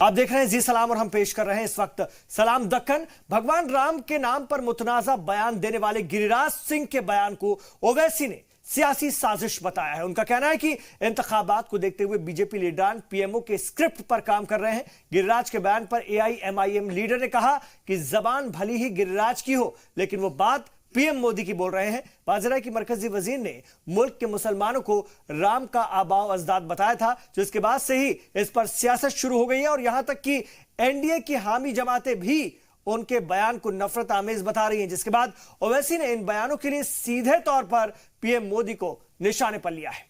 आप देख रहे हैं जी सलाम और हम पेश कर रहे हैं इस वक्त सलाम दक्कन। भगवान राम के नाम पर मुतनाजा बयान देने वाले गिरिराज सिंह के बयान को ओवैसी ने सियासी साजिश बताया है। उनका कहना है कि इंतखाबात को देखते हुए बीजेपी लीडरान पीएमओ के स्क्रिप्ट पर काम कर रहे हैं। गिरिराज के बयान पर एआईएमआईएम लीडर ने कहा कि जबान भली ही गिरिराज की हो, लेकिन वो बात पीएम मोदी की बोल रहे हैं। बाजरा की मरकजी वजीर ने मुल्क के मुसलमानों को राम का आबाओ अजदाद बताया था, जो इसके बाद से ही इस पर सियासत शुरू हो गई है और यहां तक कि एनडीए की हामी जमातें भी उनके बयान को नफरत आमेज बता रही हैं, जिसके बाद ओवैसी ने इन बयानों के लिए सीधे तौर पर पीएम मोदी को निशाने पर लिया है।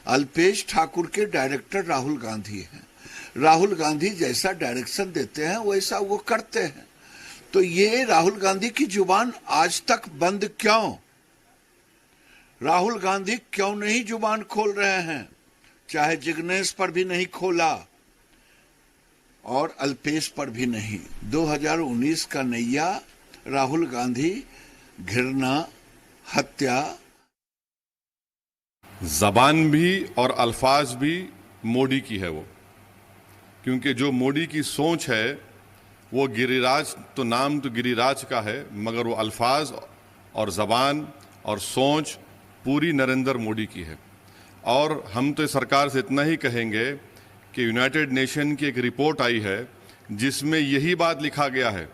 अल्पेश ठाकुर के डायरेक्टर राहुल गांधी हैं। राहुल गांधी जैसा डायरेक्शन देते हैं वैसा वो करते हैं। तो ये राहुल गांधी की जुबान आज तक बंद क्यों? राहुल गांधी क्यों नहीं जुबान खोल रहे हैं? चाहे जिग्नेश पर भी नहीं खोला और अल्पेश पर भी नहीं। 2019 का नैया राहुल गांधी घृणा, हत्या, जबान भी और अल्फाज भी मोदी की है वो, क्योंकि जो मोदी की सोच है वो गिरिराज, तो नाम तो गिरिराज का है, मगर वो अल्फाज और ज़बान और सोच पूरी नरेंद्र मोदी की है। और हम तो सरकार से इतना ही कहेंगे कि यूनाइटेड नेशन की एक रिपोर्ट आई है जिसमें यही बात लिखा गया है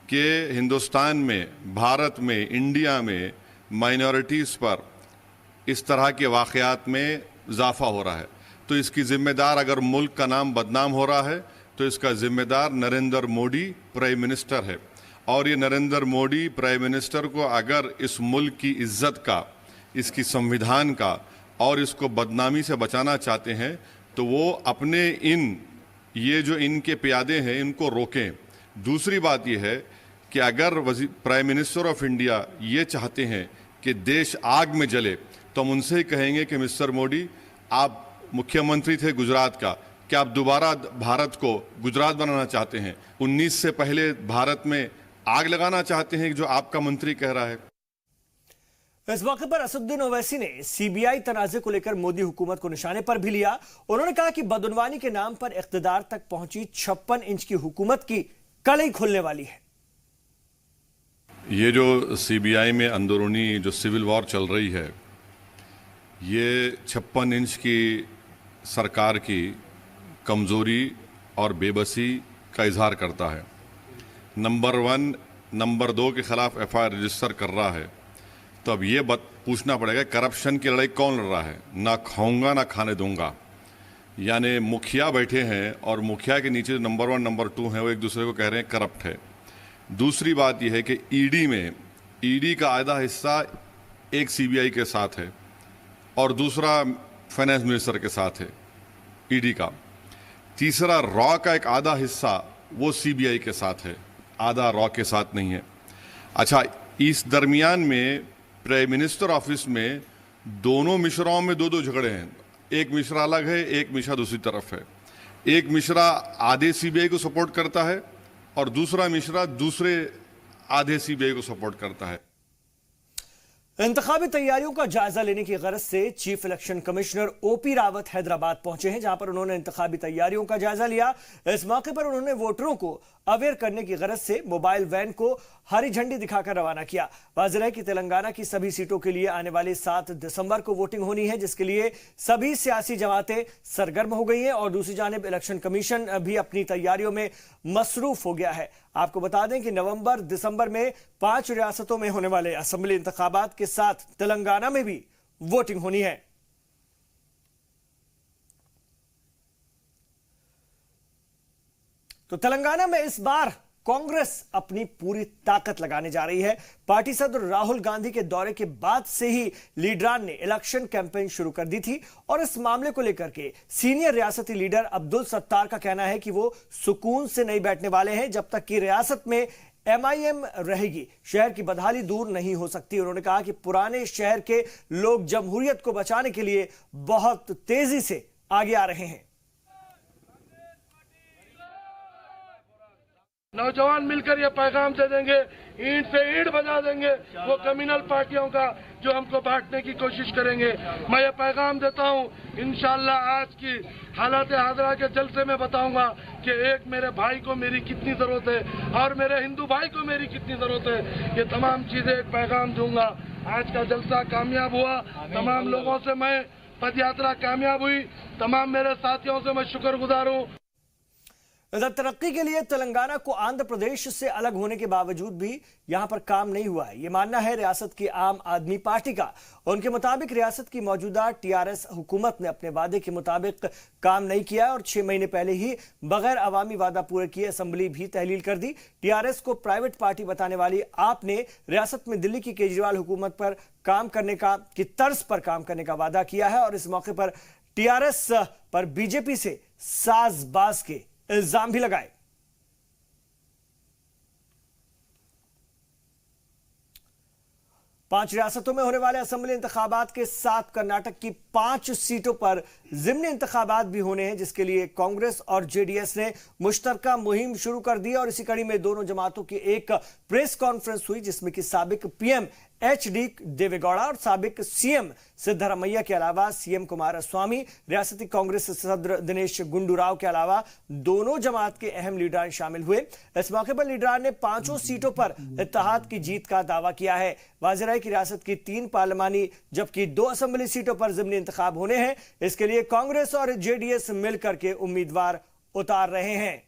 कि हिंदुस्तान में, भारत में, इंडिया में माइनॉरिटीज़ पर इस तरह के वाक़यात में इजाफा हो रहा है। तो इसकी जिम्मेदार, अगर मुल्क का नाम बदनाम हो रहा है तो इसका जिम्मेदार नरेंद्र मोदी प्राइम मिनिस्टर है। और ये नरेंद्र मोदी प्राइम मिनिस्टर को अगर इस मुल्क की इज्जत का, इसकी संविधान का और इसको बदनामी से बचाना चाहते हैं तो वो अपने ये जो इनके प्यादे हैं इनको रोकें। दूसरी बात यह है कि अगर प्राइम मिनिस्टर ऑफ इंडिया ये चाहते हैं कि देश आग में जले तो हम उनसे ही कहेंगे कि मिस्टर मोदी, आप मुख्यमंत्री थे गुजरात का, क्या आप दोबारा भारत को गुजरात बनाना चाहते हैं? 19 से पहले भारत में आग लगाना चाहते हैं जो आपका मंत्री कह रहा है। इस मौके पर असदुद्दीन ओवैसी ने सीबीआई तनाजे को लेकर मोदी हुकूमत को निशाने पर भी लिया। उन्होंने कहा कि बदउनवानी के नाम पर इख्तिदार तक पहुंची 56 इंच की हुकूमत की कलई खुलने वाली है। ये जो सीबीआई में अंदरूनी जो सिविल वॉर चल रही है, ये 56 इंच की सरकार की कमज़ोरी और बेबसी का इजहार करता है। नंबर 1, नंबर 2 के ख़िलाफ़ एफआईआर रजिस्टर कर रहा है। तो अब ये पूछना पड़ेगा, करप्शन की लड़ाई कौन लड़ रहा है? ना खाऊंगा ना खाने दूंगा। यानी मुखिया बैठे हैं और मुखिया के नीचे नंबर 1, नंबर 2 हैं, वो एक दूसरे को कह रहे हैं करप्ट है। दूसरी बात यह है कि ईडी का आधा हिस्सा एक सीबीआई के साथ है और दूसरा फाइनेंस मिनिस्टर के साथ है ईडी का। तीसरा रॉ का एक आधा हिस्सा वो सीबीआई के साथ है, आधा रॉ के साथ नहीं है। अच्छा, इस दरमियान में प्राइम मिनिस्टर ऑफिस में दोनों मिश्राओं में 2-2 झगड़े हैं। एक मिश्रा अलग है, एक मिश्रा दूसरी तरफ है। एक मिश्रा आधे सीबीआई को सपोर्ट करता है और दूसरा मिश्रा दूसरे आधे सीबीआई को सपोर्ट करता है। इंतखाबी तैयारियों का जायजा लेने की गरज से chief election commissioner OP Rawat Hyderabad पहुंचे हैं, जहां पर उन्होंने इंतखाबी तैयारियों का जायजा लिया। इस मौके पर उन्होंने वोटरों को अवेयर करने की गरज से मोबाइल वैन को हरी झंडी दिखाकर रवाना किया। वाज़ेह है कि तेलंगाना की सभी सीटों के लिए आने वाली 7 दिसंबर को वोटिंग होनी है, जिसके लिए सभी सियासी जमातें सरगर्म हो गई हैं और दूसरी जानिब इलेक्शन कमीशन भी अपनी तैयारियों में मसरूफ हो गया है। आपको बता दें कि नवंबर दिसंबर में 5 रियासतों में होने वाले असेंबली इंतखाबात के साथ तेलंगाना में भी वोटिंग होनी है। तो तेलंगाना में इस बार कांग्रेस अपनी पूरी ताकत लगाने जा रही है। पार्टी सदर राहुल गांधी के दौरे के बाद से ही लीडरान ने इलेक्शन कैंपेन शुरू कर दी थी और इस मामले को लेकर के सीनियर रियासती लीडर अब्दुल सत्तार का कहना है कि वो सुकून से नहीं बैठने वाले हैं जब तक कि रियासत में एमआईएम रहेगी। शहर की बदहाली दूर नहीं हो सकती। उन्होंने कहा कि पुराने शहर के लोग जमहूरियत को बचाने के लिए बहुत तेजी से आगे आ रहे हैं। नौजवान मिलकर ये पैगाम दे देंगे, ईंट से ईंट बजा देंगे वो कम्युनल पार्टियों का जो हमको बांटने की कोशिश करेंगे। मैं ये पैगाम देता हूँ, इंशाअल्लाह आज की हालात हाजरा के जलसे में बताऊंगा कि एक मेरे भाई को मेरी कितनी जरूरत है और मेरे हिंदू भाई को मेरी कितनी जरूरत है। ये तमाम चीजें एक पैगाम दूंगा। आज का जलसा कामयाब हुआ, तमाम लोगों से मैं पद यात्रा कामयाब हुई, तमाम मेरे साथियों से मैं शुक्रगुजार हूँ। इधर तरक्की के लिए तेलंगाना को आंध्र प्रदेश से अलग होने के बावजूद भी यहां पर काम नहीं हुआ है, ये मानना है रियासत की आम आदमी पार्टी का। उनके मुताबिक रियासत की मौजूदा टीआरएस हुकूमत ने अपने वादे के मुताबिक काम नहीं किया और 6 महीने पहले ही बगैर अवामी वादा पूरे किए असेंबली भी तहलील कर दी। टीआरएस को प्राइवेट पार्टी बताने वाली आप ने रियासत में दिल्ली की केजरीवाल हुकूमत पर काम करने का की तर्ज पर काम करने का वादा किया है और इस मौके पर टीआरएस पर बीजेपी से साजबाज के इल्जाम भी लगाए। पांच रियासतों में होने वाले असेंबली इंतखाबात के साथ कर्नाटक की 5 सीटों पर ज़िमनी इंतखाबात भी होने हैं, जिसके लिए कांग्रेस और जेडीएस ने मुश्तरका मुहिम शुरू कर दी और इसी कड़ी में दोनों जमातों की एक प्रेस कॉन्फ्रेंस हुई, जिसमें कि साबिक पीएम एचडी देवेगौड़ा और साबिक सीएम सिद्धरामैया के अलावा सीएम कुमारस्वामी, रियासती कांग्रेस सदर दिनेश गुंडू राव के अलावा दोनों जमात के अहम लीडरान शामिल हुए। इस मौके पर लीडरान ने 5 सीटों पर इत्तेहाद की जीत का दावा किया है। वाज़ेह है कि रियासत की 3 पार्लिमानी जबकि 2 असेंबली सीटों पर ज़िमनी इंतखाब होने हैं। इसके लिए कांग्रेस और जेडीएस मिलकर के उम्मीदवार उतार रहे हैं।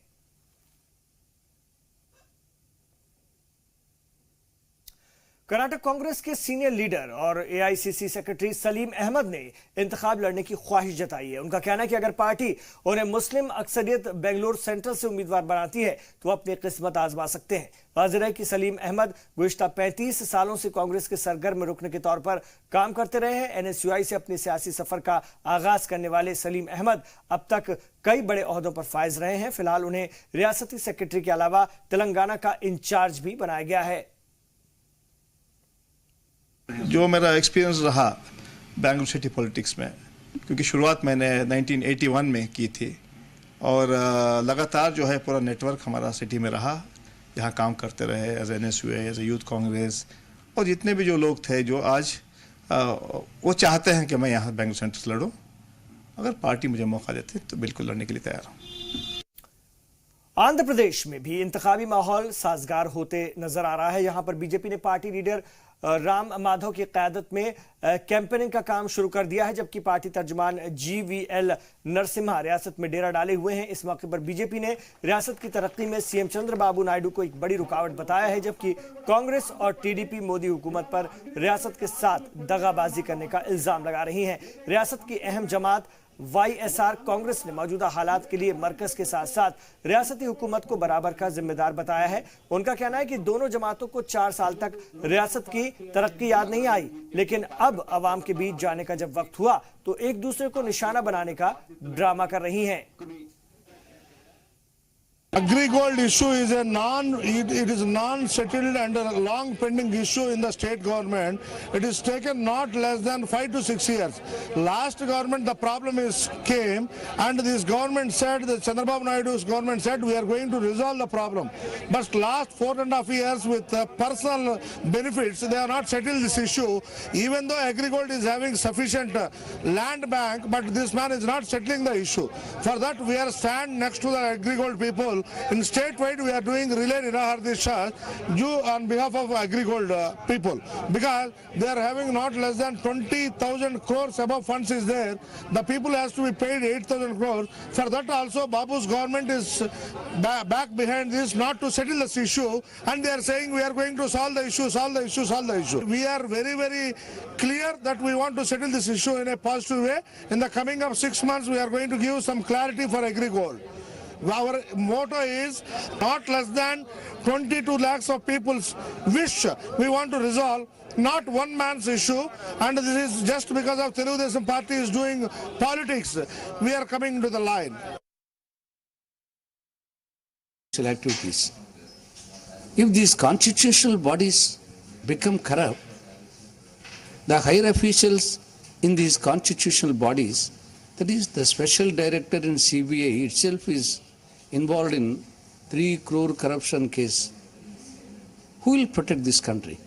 कर्नाटक कांग्रेस के सीनियर लीडर और एआईसीसी सेक्रेटरी सलीम अहमद ने इंतखाब लड़ने की ख्वाहिश जताई है। उनका कहना है कि अगर पार्टी उन्हें मुस्लिम अक्सरियत बेंगलुरु सेंट्रल से उम्मीदवार बनाती है तो अपनी किस्मत आजमा सकते हैं। वाज़ेह है कि सलीम अहमद गुज़िश्ता 35 सालों से कांग्रेस के सरगर्म रुकन के तौर पर काम करते रहे हैं। एनएसयूआई से अपने सियासी सफर का आगाज करने वाले सलीम अहमद अब तक कई बड़े ओहदों पर फायज रहे हैं। फिलहाल उन्हें रियासती सेक्रेटरी के अलावा तेलंगाना का इंचार्ज भी बनाया गया है। जो मेरा एक्सपीरियंस रहा बेंगलुरु सिटी पॉलिटिक्स में, क्योंकि शुरुआत मैंने 1981 में की थी और लगातार जो है पूरा नेटवर्क हमारा सिटी में रहा, यहाँ काम करते रहे as NSUI, as youth Congress, और जितने भी जो लोग थे जो आज वो चाहते हैं कि मैं यहाँ बेंगलुरु सेंटर से लड़ूँ। अगर पार्टी मुझे मौका देती तो बिल्कुल लड़ने के लिए तैयार हूँ। आंध्र प्रदेश में भी इंतखाबी माहौल साजगार होते नजर आ रहा है। यहां पर बीजेपी ने पार्टी लीडर राम माधव की क़यादत में कैंपेनिंग का काम शुरू कर दिया है, जबकि पार्टी तर्जुमान जीवीएल नरसिम्हा रियासत में डेरा डाले हुए हैं। इस मौके पर बीजेपी ने रियासत की तरक्की में सीएम चंद्रबाबू नायडू को एक बड़ी रुकावट बताया है, जबकि कांग्रेस और टीडीपी मोदी हुकूमत पर रियासत के साथ दगाबाजी करने का इल्जाम लगा रही हैं। रियासत की अहम जमात वाईएसआर कांग्रेस ने मौजूदा हालात के लिए मरकज के साथ साथ रियासती हुकूमत को बराबर का जिम्मेदार बताया है। उनका कहना है कि दोनों जमातों को 4 साल तक रियासत की तरक्की याद नहीं आई, लेकिन अब अवाम के बीच जाने का जब वक्त हुआ तो एक दूसरे को निशाना बनाने का ड्रामा कर रही हैं। Agri-gold issue is it is non-settled and a long pending issue in the state government. It is taken not less than 5 to 6 years. Last government the problem came and this government said, the Chandrababu Naidu's government said we are going to resolve the problem. But last 4.5 years with personal benefits they have not settled this issue. Even though Agri-gold is having sufficient land bank, but this man is not settling the issue. For that we are stand next to the Agri-gold people. In statewide we are doing relay Nirahar Disha on behalf of Agri-gold people, because they are having not less than 20,000 crores above funds is there. The people has to be paid 8,000 crores. For that also Babu's government is back behind this not to settle this issue, and they are saying we are going to solve the issue, solve the issue, solve the issue. We are very, very clear that we want to settle this issue in a positive way. In the coming of 6 months we are going to give some clarity for Agri-gold. Our motto is not less than 22 lakhs of people's wish we want to resolve, not one man's issue, and this is just because of Telugu Desam party is doing politics. We are coming to the line. Activities. If these constitutional bodies become corrupt, the higher officials in these constitutional bodies, that is the special director in CBI itself is involved in 3 crore corruption case. Who will protect this country?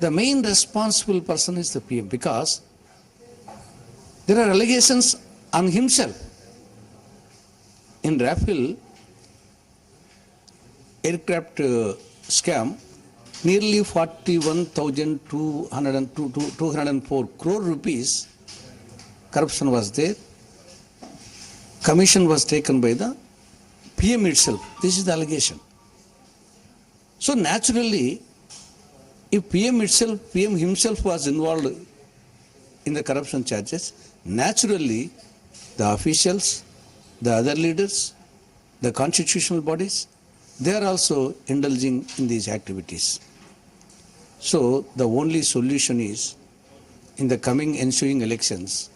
the main responsible person is the PM, because there are allegations on himself. In Rafale aircraft scam, nearly 41,204 crore rupees corruption was there. Commission was taken by the PM itself. This is the allegation. So naturally, if PM himself was involved in the corruption charges, naturally the officials, the other leaders, the constitutional bodies, they are also indulging in these activities. So the only solution is, in the coming ensuing elections,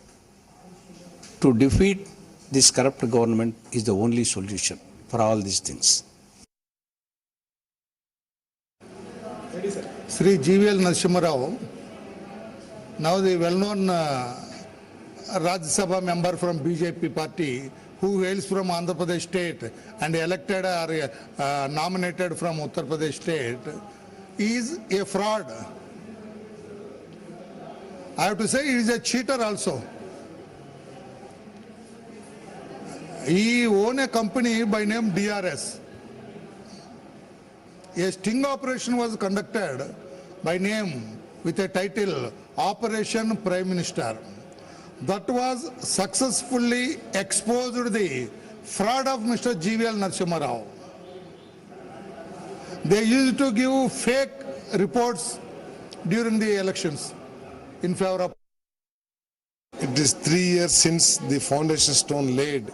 to defeat this corrupt government is the only solution for all these things. Sri GVL Narasimha Rao, now the well-known Rajya Sabha member from BJP party, who hails from Andhra Pradesh state and elected or nominated from Uttar Pradesh state, is a fraud. I have to say he is a cheater also. He owns a company by name DRS. A sting operation was conducted by name with a title Operation Prime Minister. That was successfully exposed the fraud of Mr. GVL Narasimha Rao. They used to give fake reports during the elections in favor of. It is 3 years since the foundation stone laid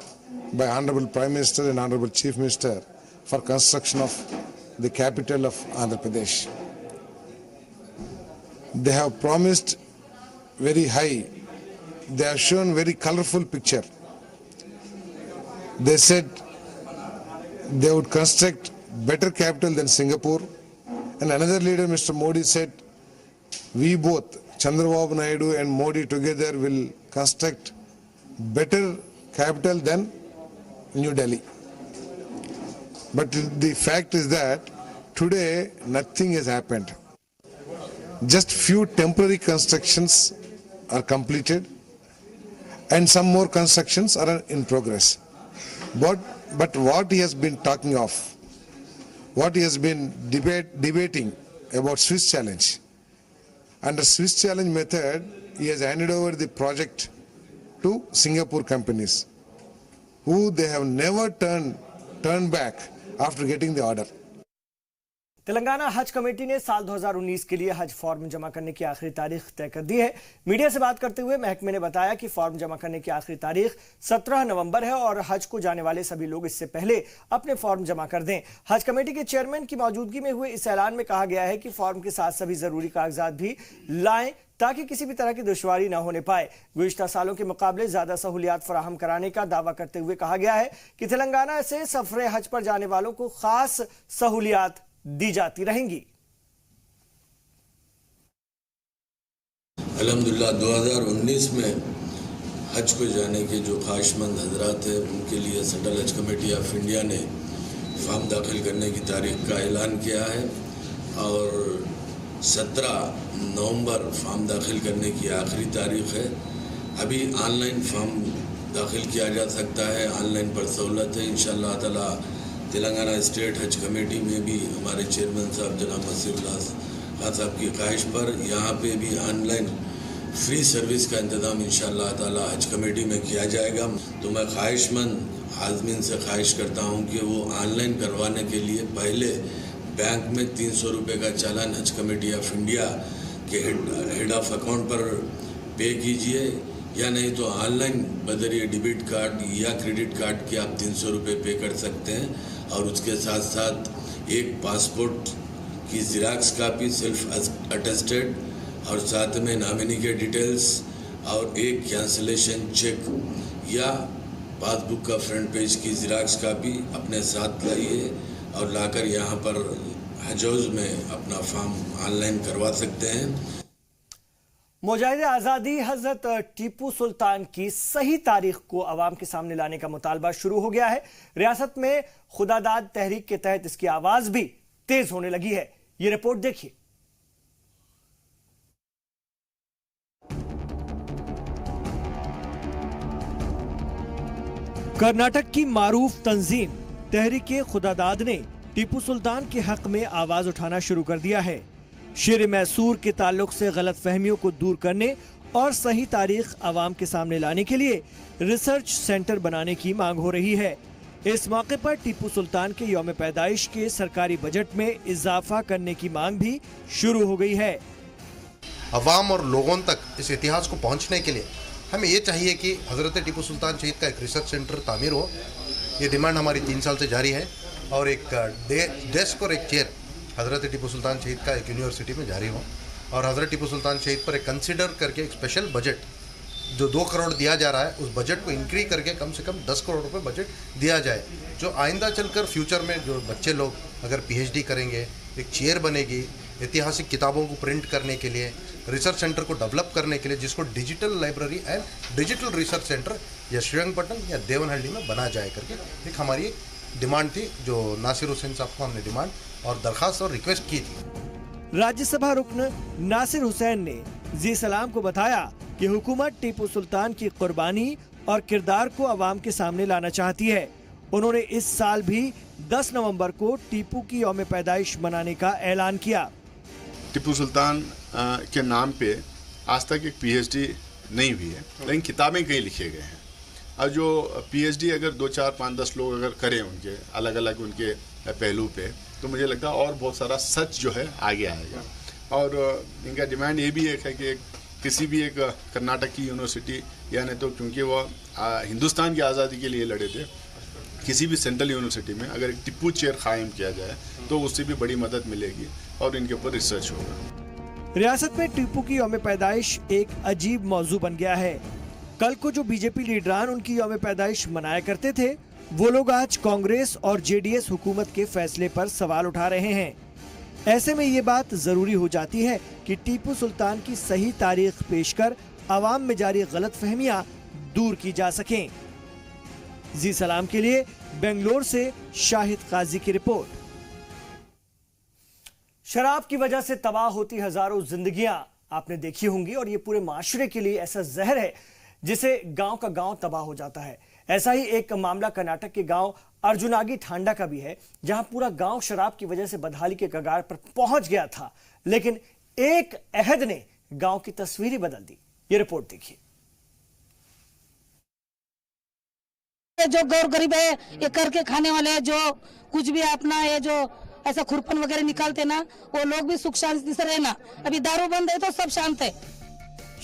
by Honorable Prime Minister and Honorable Chief Minister for construction of the capital of Andhra Pradesh. They have promised very high. They have shown very colorful picture. They said they would construct better capital than Singapore, and another leader, Mr. Modi, said we both, Chandrababu Naidu and Modi together, will construct better capital than New Delhi. But the fact is that today nothing has happened. Just few temporary constructions are completed and some more constructions are in progress. But what he has been talking of, what he has been debating about Swiss challenge, under Swiss challenge method, he has handed over the project to Singapore companies, who they have never turned back after getting the order. Telangana हज committee ने साल 2019 के लिए हज form जमा करने की आखिरी तारीख तय कर दी है। मीडिया से बात करते हुए महकमे ने बताया कि फॉर्म जमा करने की आखिरी तारीख 17 नवंबर है और हज को जाने वाले सभी लोग इससे पहले अपने फॉर्म जमा कर दें। हज कमेटी के चेयरमैन की मौजूदगी में हुए इस ऐलान में कहा गया है कि फॉर्म के साथ सभी जरूरी कागजात भी लाएं ताकि किसी भी तरह की दुश्वारी न होने पाए। गुज़िश्ता सालों के मुकाबले ज्यादा सहूलियात फराहम कराने का दावा करते हुए कहा गया है कि तेलंगाना से सफरे हज पर जाने वालों को खास सहूलियात दी जाती रहेंगी। अल्हम्दुलिल्लाह 2019 में हज को जाने के जो ख्वाहिशमंद हजरात हैं उनके लिए सेंट्रल हज कमेटी ऑफ इंडिया ने फॉर्म दाखिल करने की तारीख का ऐलान किया है और 17 नवंबर फॉर्म दाखिल करने की आखिरी तारीख है। अभी ऑनलाइन फॉर्म दाखिल किया जा सकता है, ऑनलाइन पर सहूलत है। इंशाअल्लाह ताला तेलंगाना स्टेट हज कमेटी में भी हमारे चेयरमैन साहब जनाब मसीहुल्लाह खान साहब की ख्वाहिश पर यहाँ पे भी ऑनलाइन फ्री सर्विस का इंतज़ाम इंशाअल्लाह ताला हज कमेटी में किया जाएगा। तो मैं ख्वाहिशमंद आज़मीन से ख्वाहिश करता हूँ कि वो ऑनलाइन करवाने के लिए पहले बैंक में 300 रुपये का चालान हज कमेटी ऑफ इंडिया के हेड ऑफ अकाउंट पर पे कीजिए, या नहीं तो ऑनलाइन बजरिए डेबिट कार्ड या क्रेडिट कार्ड के आप 300 रुपये पे कर सकते हैं। और उसके साथ साथ एक पासपोर्ट की ज़ेरॉक्स कापी सेल्फ अटेस्टेड और साथ में नॉमिनी के डिटेल्स और एक कैंसलेशन चेक या पासबुक का फ्रंट पेज की ज़ेरॉक्स कापी अपने साथ लाइए और लाकर यहाँ पर हजौज में अपना फॉर्म ऑनलाइन करवा सकते हैं। मुजाहिद आज़ादी हजरत टीपू सुल्तान की सही तारीख को अवाम के सामने लाने का मुतालबा शुरू हो गया है। रियासत में खुदादाद तहरीक के तहत इसकी आवाज भी तेज होने लगी है। ये रिपोर्ट देखिए। कर्नाटक की मारूफ तंजीम तहरीके खुदादाद ने टीपू सुल्तान के हक में आवाज उठाना शुरू कर दिया है। शेर मैसूर के ताल्लुक से गलत फहमियों को दूर करने और सही तारीख आवाम के सामने लाने के लिए रिसर्च सेंटर बनाने की मांग हो रही है। इस मौके पर टीपू सुल्तान के यौम पैदाइश के सरकारी बजट में इजाफा करने की मांग भी शुरू हो गई है। अवाम और लोगों तक इस इतिहास को पहुंचने के लिए हमें ये चाहिए कि हज़रत टीपू सुल्तान शहीद का एक रिसर्च सेंटर तामीर हो। ये डिमांड हमारी 3 साल से जारी है और एक डेस्क और एक चेयर हज़रत टीपू सुल्तान शहीद का एक यूनिवर्सिटी में जारी हो और हज़रत टीपू सुल्तान शहीद पर एक कंसिडर करके एक स्पेशल बजट जो 2 करोड़ दिया जा रहा है उस बजट को इंक्रीज करके कम से कम 10 करोड़ रुपए बजट दिया जाए, जो आइंदा चलकर फ्यूचर में जो बच्चे लोग अगर PhD करेंगे, एक चेयर बनेगी ऐतिहासिक किताबों को प्रिंट करने के लिए, रिसर्च सेंटर को डेवलप करने के लिए, जिसको digital library and digital research centre या श्रीरंगपट्टनम या देवनहल्ली में बना जाए करके एक हमारी डिमांड थी, जो नासिर हुसैन साहब को हमने डिमांड और दरखास्त और रिक्वेस्ट की थी। राज्यसभा रुकन नासिर हुसैन ने जी सलाम को बताया कि हुकूमत टीपू सुल्तान की कुर्बानी और किरदार को अवाम के सामने लाना चाहती है। उन्होंने इस साल भी 10 नवंबर को टीपू की यौम पैदाइश मनाने का ऐलान किया। टीपू सुल्तान के नाम पे आज तक एक PhD नहीं हुई है, लेकिन किताबें कई लिखे गए हैं। और जो PhD अगर 2, 4, 5, 10 लोग अगर करें उनके अलग अलग उनके पहलू पे, तो मुझे लगता है और बहुत सारा सच जो है आगे आएगा। और इनका डिमांड ये भी एक है कि किसी भी एक कर्नाटक की यूनिवर्सिटी या नहीं तो क्योंकि वो हिंदुस्तान की आज़ादी के लिए लड़े थे, किसी भी सेंट्रल यूनिवर्सिटी में अगर एक टीपू चेयर कायम किया जाए तो उससे भी बड़ी मदद मिलेगी और इनके ऊपर रिसर्च होगा। रियासत में टीपू की यौम पैदाइश एक अजीब मौजू बन गया है। कल को जो बीजेपी लीडरान उनकी यौम पैदाइश मनाया करते थे, वो लोग आज कांग्रेस और JDS हुकूमत के फैसले पर सवाल उठा रहे हैं। ऐसे में ये बात जरूरी हो जाती है कि टीपू सुल्तान की सही तारीख पेश कर आवाम में जारी गलत फहमियाँ दूर की जा सकें। जी सलाम के लिए बेंगलोर से शाहिद काजी की रिपोर्ट। शराब की वजह से तबाह होती हजारों जिंदगियां आपने देखी होंगी और ये पूरे माशरे के लिए ऐसा जहर है जिसे गांव का गांव तबाह हो जाता है। ऐसा ही एक मामला कर्नाटक के गांव अर्जुनागी ठांडा का भी है, जहां पूरा गांव शराब की वजह से बदहाली के कगार पर पहुंच गया था, लेकिन एक अहद ने गांव की तस्वीर ही बदल दी। ये रिपोर्ट देखिए। जो गौर गरीब है, ये करके खाने वाले हैं, जो कुछ भी अपना ये जो ऐसा खुरपन वगैरह निकालते ना, वो लोग भी सुख शांति से रहना। अभी दारू बंद है तो सब शांत है।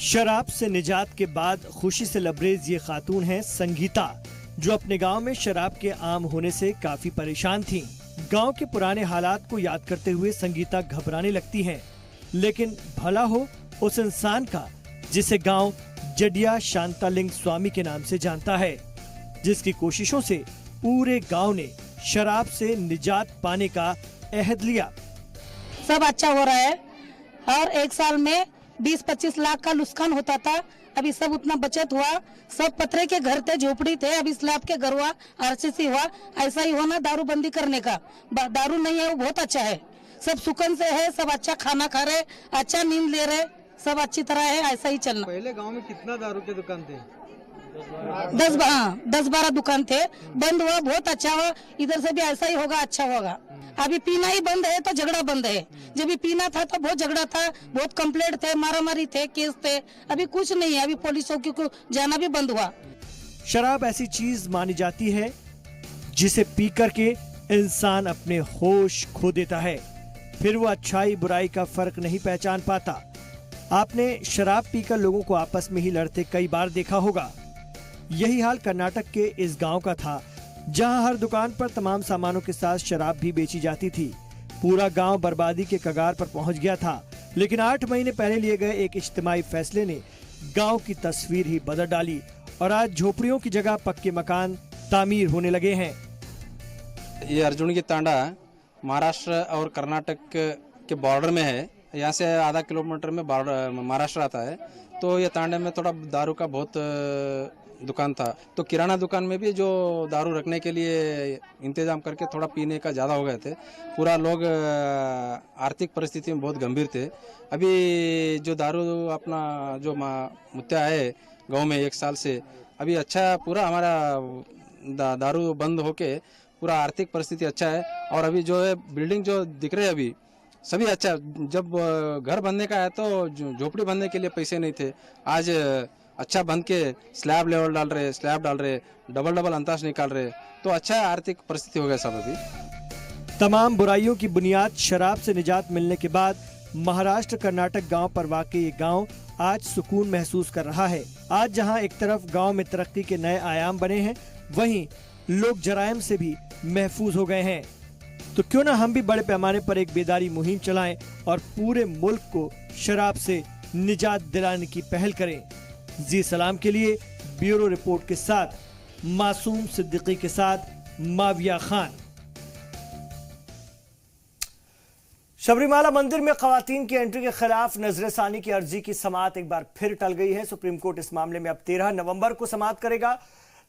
शराब से निजात के बाद खुशी से लबरेज ये खातून है संगीता, जो अपने गांव में शराब के आम होने से काफी परेशान थीं। गांव के पुराने हालात को याद करते हुए संगीता घबराने लगती हैं, लेकिन भला हो उस इंसान का जिसे गांव जडिया शांतालिंग स्वामी के नाम से जानता है, जिसकी कोशिशों से पूरे गांव ने शराब से निजात पाने का अहद लिया। सब अच्छा हो रहा है और एक साल में 20-25 लाख का नुकसान होता था, अभी सब उतना बचत हुआ। सब पत्रे के घर थे, झोपड़ी थे, अभी स्लैब के घर हुआ, RCC हुआ। ऐसा ही होना दारू बंदी करने का। दारू नहीं है वो बहुत अच्छा है, सब सुकून से है, सब अच्छा खाना खा रहे, अच्छा नींद ले रहे, सब अच्छी तरह है। ऐसा ही चलना। पहले गांव में कितना दारू के दुकान थे? 10-12 दुकान थे, बंद हुआ, बहुत अच्छा हुआ। इधर से भी ऐसा ही होगा, अच्छा होगा। अभी पीना ही बंद है तो झगड़ा बंद है। जब भी पीना था तो बहुत झगड़ा था, बहुत कंप्लेंट थे, मारामारी थे, केस थे। अभी कुछ नहीं है, अभी पुलिसों को जाना भी बंद हुआ। शराब ऐसी चीज मानी जाती है जिसे पी करके इंसान अपने होश खो देता है, फिर वो अच्छाई बुराई का फर्क नहीं पहचान पाता। आपने शराब पीकर लोगों को आपस में ही लड़ते कई बार देखा होगा। यही हाल कर्नाटक के इस गांव का था, जहां हर दुकान पर तमाम सामानों के साथ शराब भी बेची जाती थी। पूरा गांव बर्बादी के कगार पर पहुंच गया था, लेकिन 8 महीने पहले लिए गए एक इज्तिमाई फैसले ने गांव की तस्वीर ही बदल डाली और आज झोपड़ियों की जगह पक्के मकान तामीर होने लगे हैं। ये अर्जुन की तांडा महाराष्ट्र और कर्नाटक के बॉर्डर में है। यहाँ से आधा किलोमीटर में महाराष्ट्र आता है। तो ये तांडे में थोड़ा दारू का बहुत दुकान था, तो किराना दुकान में भी जो दारू रखने के लिए इंतजाम करके थोड़ा पीने का ज़्यादा हो गए थे। पूरा लोग आर्थिक परिस्थिति में बहुत गंभीर थे। अभी जो दारू अपना जो मुद्दा है गांव में 1 साल से, अभी अच्छा पूरा हमारा दारू बंद होके पूरा आर्थिक परिस्थिति अच्छा है। और अभी जो है बिल्डिंग जो दिख रहे हैं अभी सभी अच्छा है। जब घर बनने का है तो झोपड़ी बनने के लिए पैसे नहीं थे, आज अच्छा बन के स्लैब लेवल डाल रहे, स्लैब डाल रहे, डबल अंताज निकाल रहे, तो अच्छा है, आर्थिक परिस्थिति हो गया सब। अभी तमाम बुराइयों की बुनियाद शराब से निजात मिलने के बाद महाराष्ट्र कर्नाटक गांव पर वाक़ई ये गांव आज सुकून महसूस कर रहा है। आज जहां एक तरफ गांव में तरक्की के नए आयाम बने हैं, वहीं लोग जराइम से भी महफूज हो गए हैं। तो क्यों ना हम भी बड़े पैमाने पर एक बेदारी मुहिम चलाएं और पूरे मुल्क को शराब से निजात दिलाने की पहल करें। जी सलाम के लिए ब्यूरो रिपोर्ट के साथ मासूम सिद्दीकी के साथ माविया खान। शबरीमाला मंदिर में खवातीन की एंट्री के खिलाफ नजरसानी की अर्जी की समाअत एक बार फिर टल गई है। सुप्रीम कोर्ट इस मामले में अब 13 नवंबर को समाअत करेगा।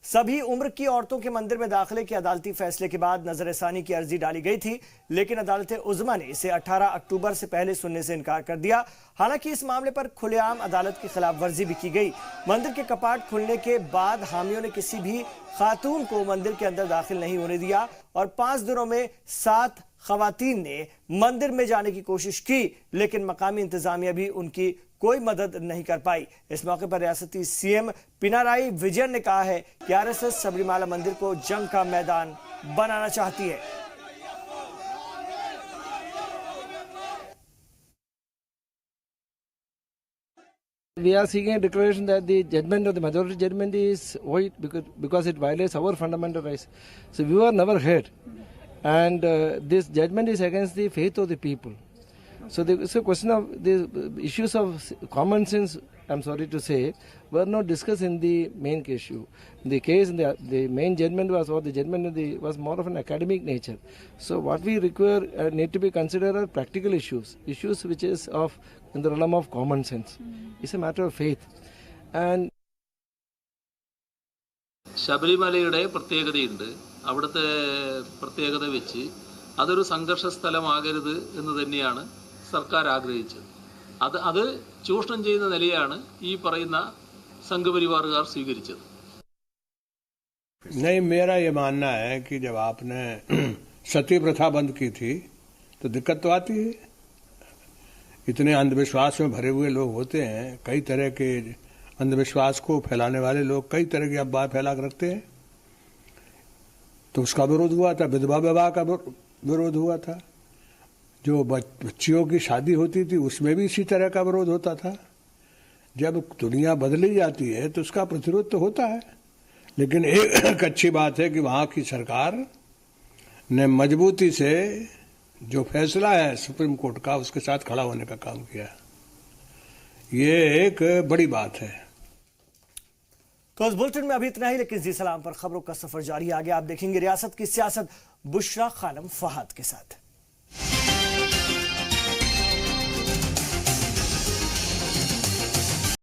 सभी उम्र की औरतों के मंदिर में दाखिले के अदालती फैसले के बाद नजरसानी की अर्जी डाली गई थी, लेकिन अदालत उज़्मा ने इसे 18 अक्टूबर से पहले सुनने से इनकार कर दिया। हालांकि इस मामले पर खुलेआम अदालत की खिलाफ वर्जी भी की गई। मंदिर के कपाट खुलने के बाद हामियों ने किसी भी खातून को मंदिर के अंदर दाखिल नहीं होने दिया और 5 दिनों में 7 खवातीन ने मंदिर में जाने की कोशिश की, लेकिन मकामी इंतजामिया भी उनकी कोई मदद नहीं कर पाई। इस मौके पर रियासती सीएम पिनाराई विजयन ने कहा है कि आरएसएस सबरीमाला मंदिर को जंग का मैदान बनाना चाहती है। We are seeking a declaration that the judgment of the majority judgment is void because it violates our fundamental rights. So we were never heard, and this judgment is against the faith of the people. So it's a question of the issues of common sense, I'm sorry to say, were not discussed in the main issue. The case, the main judgment was, or the judgment was more of an academic nature. So what we require need to be considered are practical issues which is of in the realm of common sense. It's a matter of faith. And ശബരിമലയുടെ പ്രത്യേകതയുണ്ട്. അവിടുത്തെ പ്രത്യേകത വെച്ച് അതൊരു സംഘർഷ സ്ഥലമാകരുത് എന്ന് തന്നെയാണ് സർക്കാർ ആഗ്രഹിച്ചത്. അത് ചൂഷണം ചെയ്യുന്ന നിലയാണ് ഈ പറയുന്ന സംഘപരിവാറുകാർ സ്വീകരിച്ചത്. नहीं, मेरा ये मानना है कि जब आपने सती प्रथा बंद की थी तो दिक्कत तो आती है। इतने अंधविश्वास में भरे हुए लोग होते हैं, कई तरह के अंधविश्वास को फैलाने वाले लोग कई तरह की अफवाह फैला कर रखते हैं। तो उसका विरोध हुआ था, विधवा विवाह का विरोध हुआ था, जो बच्चियों की शादी होती थी उसमें भी इसी तरह का विरोध होता था। जब दुनिया बदली जाती है तो उसका प्रतिरोध तो होता है, लेकिन एक अच्छी बात है कि वहाँ की सरकार ने मजबूती से जो फैसला है सुप्रीम कोर्ट का उसके साथ खड़ा होने का काम किया। ये एक बड़ी बात है। तो इस बुलेटिन में अभी इतना ही, लेकिन जी सलाम पर खबरों का सफर जारी। आगे आप देखेंगे रियासत की सियासत बुशरा खानम फहाद के साथ।